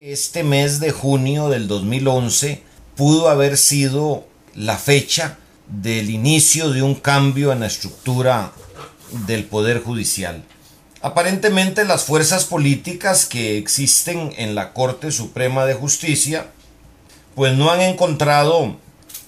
Este mes de junio del 2011 pudo haber sido la fecha del inicio de un cambio en la estructura del Poder Judicial. Aparentemente las fuerzas políticas que existen en la Corte Suprema de Justicia pues no han encontrado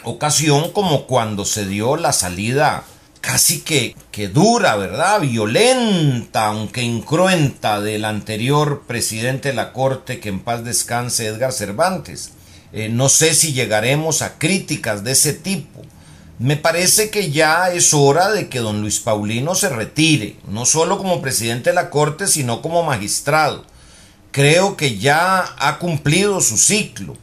ocasión, como cuando se dio la salida casi que dura, ¿verdad? Violenta, aunque incruenta, del anterior presidente de la Corte, que en paz descanse, Edgar Cervantes. No sé si llegaremos a críticas de ese tipo. Me parece que ya es hora de que don Luis Paulino se retire, no solo como presidente de la Corte, sino como magistrado. Creo que ya ha cumplido su ciclo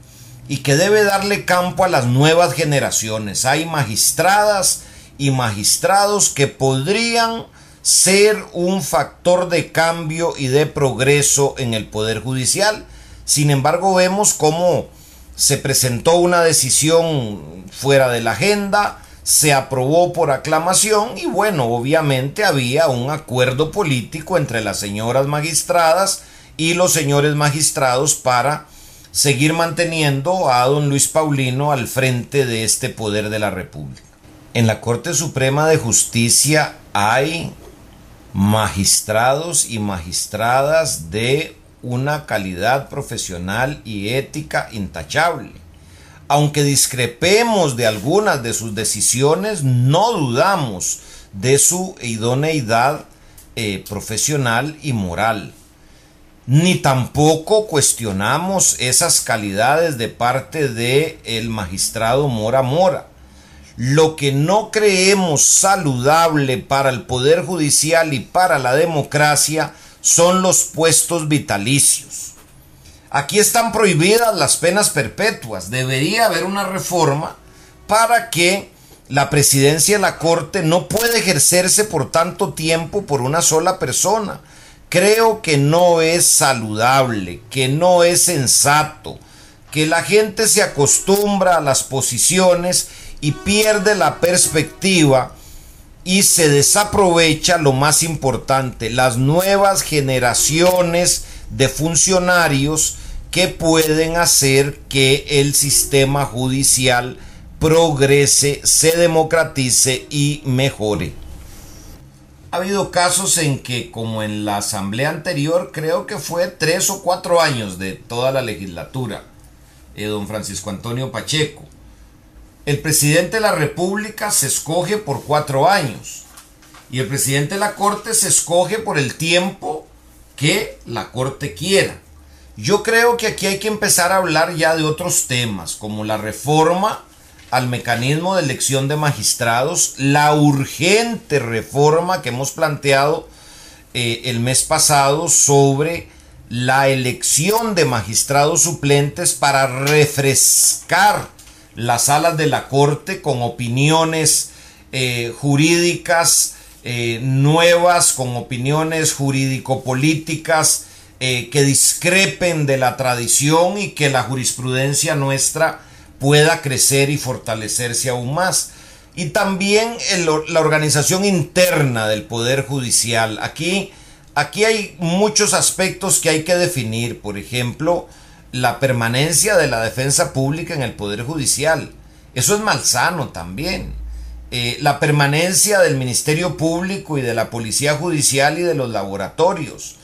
y que debe darle campo a las nuevas generaciones. Hay magistradas y magistrados que podrían ser un factor de cambio y de progreso en el Poder Judicial. Sin embargo, vemos cómo se presentó una decisión fuera de la agenda, se aprobó por aclamación y bueno, obviamente había un acuerdo político entre las señoras magistradas y los señores magistrados para seguir manteniendo a don Luis Paulino al frente de este poder de la República. En la Corte Suprema de Justicia hay magistrados y magistradas de una calidad profesional y ética intachable. Aunque discrepemos de algunas de sus decisiones, no dudamos de su idoneidad profesional y moral. Ni tampoco cuestionamos esas calidades de parte del magistrado Mora Mora. Lo que no creemos saludable para el Poder Judicial y para la democracia son los puestos vitalicios. Aquí están prohibidas las penas perpetuas. Debería haber una reforma para que la presidencia de la Corte no pueda ejercerse por tanto tiempo por una sola persona. Creo que no es saludable, que no es sensato, que la gente se acostumbra a las posiciones y pierde la perspectiva y se desaprovecha lo más importante, las nuevas generaciones de funcionarios que pueden hacer que el sistema judicial progrese, se democratice y mejore. Ha habido casos en que, como en la asamblea anterior, creo que fue 3 o 4 años de toda la legislatura, don Francisco Antonio Pacheco, el presidente de la República se escoge por 4 años y el presidente de la Corte se escoge por el tiempo que la Corte quiera. Yo creo que aquí hay que empezar a hablar ya de otros temas, como la reforma al mecanismo de elección de magistrados, la urgente reforma que hemos planteado el mes pasado sobre la elección de magistrados suplentes para refrescar las salas de la Corte con opiniones jurídicas nuevas, con opiniones jurídico-políticas que discrepen de la tradición y que la jurisprudencia nuestra pueda crecer y fortalecerse aún más. Y también la organización interna del Poder Judicial. Aquí hay muchos aspectos que hay que definir. Por ejemplo, la permanencia de la defensa pública en el Poder Judicial. Eso es malsano también. La permanencia del Ministerio Público y de la Policía Judicial y de los laboratorios.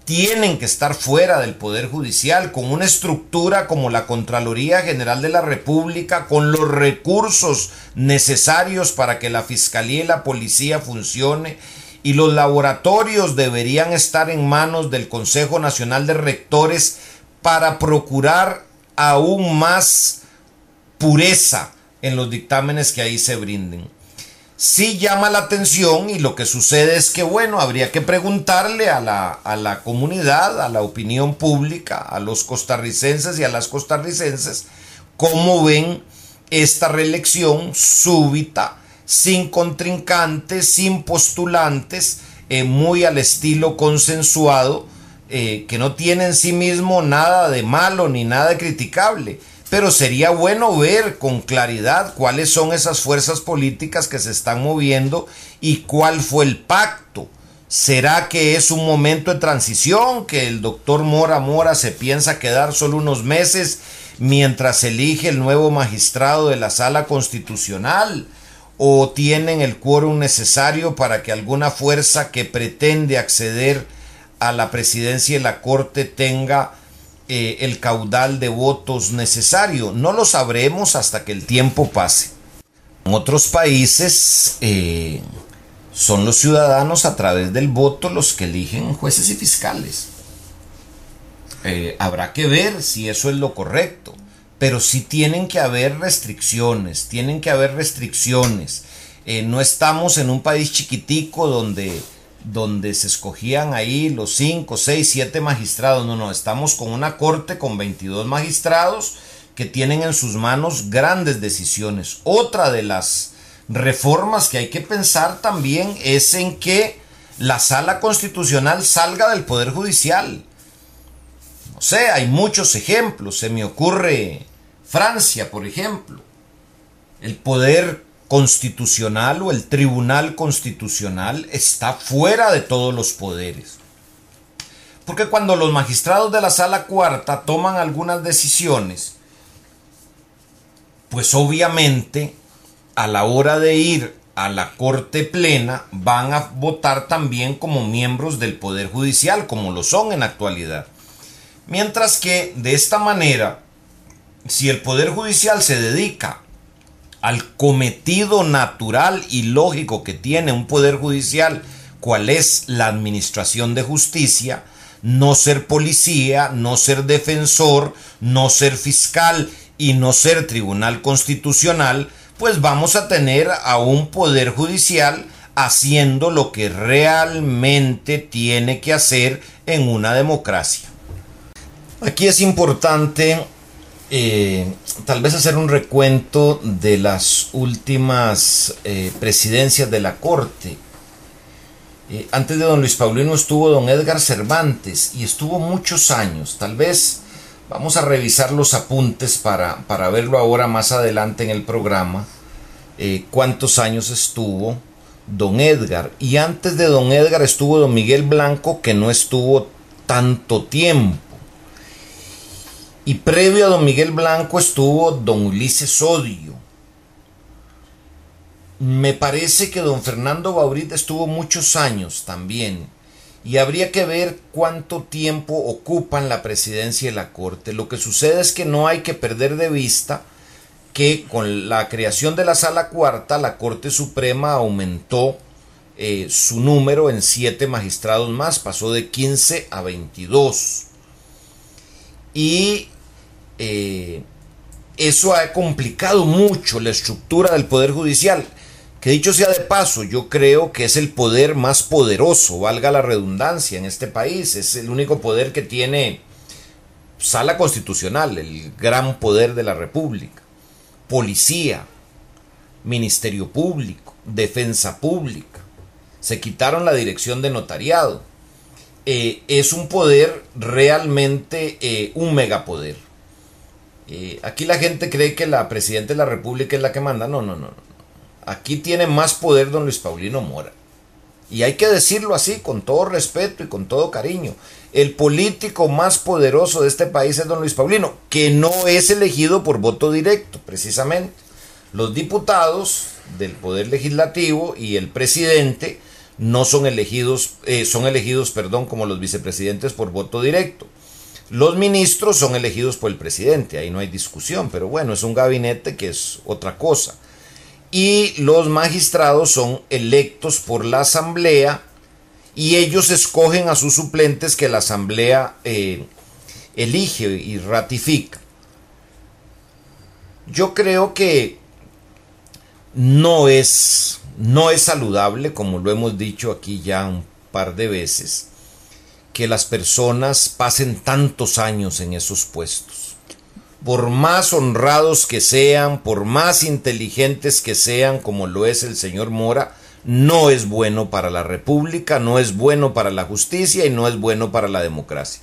Tienen que estar fuera del Poder Judicial, con una estructura como la Contraloría General de la República, con los recursos necesarios para que la Fiscalía y la Policía funcione, y los laboratorios deberían estar en manos del Consejo Nacional de Rectores para procurar aún más pureza en los dictámenes que ahí se brinden. Sí llama la atención, y lo que sucede es que, bueno, habría que preguntarle a la comunidad, a la opinión pública, a los costarricenses y a las costarricenses, cómo ven esta reelección súbita, sin contrincantes, sin postulantes, muy al estilo consensuado, que no tiene en sí mismo nada de malo ni nada de criticable. Pero sería bueno ver con claridad cuáles son esas fuerzas políticas que se están moviendo y cuál fue el pacto ¿Será que es un momento de transición, que el doctor Mora se piensa quedar solo unos meses mientras elige el nuevo magistrado de la Sala Constitucional? ¿O tienen el quórum necesario para que alguna fuerza que pretende acceder a la presidencia de la Corte tenga el caudal de votos necesario? No lo sabremos hasta que el tiempo pase. En otros países son los ciudadanos a través del voto los que eligen jueces y fiscales. Habrá que ver si eso es lo correcto, pero sí tienen que haber restricciones, no estamos en un país chiquitico donde se escogían ahí los 5, 6, 7 magistrados. No, estamos con una corte con 22 magistrados que tienen en sus manos grandes decisiones. Otra de las reformas que hay que pensar también es en que la Sala Constitucional salga del Poder Judicial. No sé, hay muchos ejemplos. Se me ocurre Francia, por ejemplo. El Poder Constitucional o el Tribunal Constitucional está fuera de todos los poderes. Porque cuando los magistrados de la Sala Cuarta toman algunas decisiones, pues obviamente a la hora de ir a la Corte Plena van a votar también como miembros del Poder Judicial, como lo son en la actualidad. Mientras que de esta manera, si el Poder Judicial se dedica al cometido natural y lógico que tiene un Poder Judicial, cuál es la administración de justicia, no ser policía, no ser defensor, no ser fiscal y no ser tribunal constitucional, pues vamos a tener a un Poder Judicial haciendo lo que realmente tiene que hacer en una democracia. Aquí es importante tal vez hacer un recuento de las últimas presidencias de la Corte. Antes de don Luis Paulino estuvo don Edgar Cervantes y estuvo muchos años. Tal vez vamos a revisar los apuntes para verlo ahora más adelante en el programa, cuántos años estuvo don Edgar. Y antes de don Edgar estuvo don Miguel Blanco, que no estuvo tanto tiempo. Y previo a don Miguel Blanco estuvo don Ulises Odio. Me parece que don Fernando Baurit estuvo muchos años también. Y habría que ver cuánto tiempo ocupan la presidencia de la Corte. Lo que sucede es que no hay que perder de vista que con la creación de la Sala Cuarta, la Corte Suprema aumentó su número en 7 magistrados más, pasó de 15 a 22. Y eso ha complicado mucho la estructura del Poder Judicial, que dicho sea de paso, yo creo que es el poder más poderoso, valga la redundancia, en este país. Es el único poder que tiene Sala Constitucional, el gran poder de la República, policía, Ministerio Público, Defensa Pública. Se quitaron la dirección de notariado. Es un poder realmente un megapoder. Aquí la gente cree que la presidenta de la República es la que manda. No. Aquí tiene más poder don Luis Paulino Mora. Y hay que decirlo así, con todo respeto y con todo cariño. El político más poderoso de este país es don Luis Paulino, que no es elegido por voto directo, precisamente. Los diputados del Poder Legislativo y el presidente no son elegidos, como los vicepresidentes por voto directo. Los ministros son elegidos por el presidente, ahí no hay discusión, pero bueno, es un gabinete que es otra cosa. Y los magistrados son electos por la Asamblea y ellos escogen a sus suplentes que la Asamblea elige y ratifica. Yo creo que no es saludable, como lo hemos dicho aquí ya un par de veces, que las personas pasen tantos años en esos puestos. Por más honrados que sean, por más inteligentes que sean, como lo es el señor Mora, no es bueno para la República, no es bueno para la justicia y no es bueno para la democracia.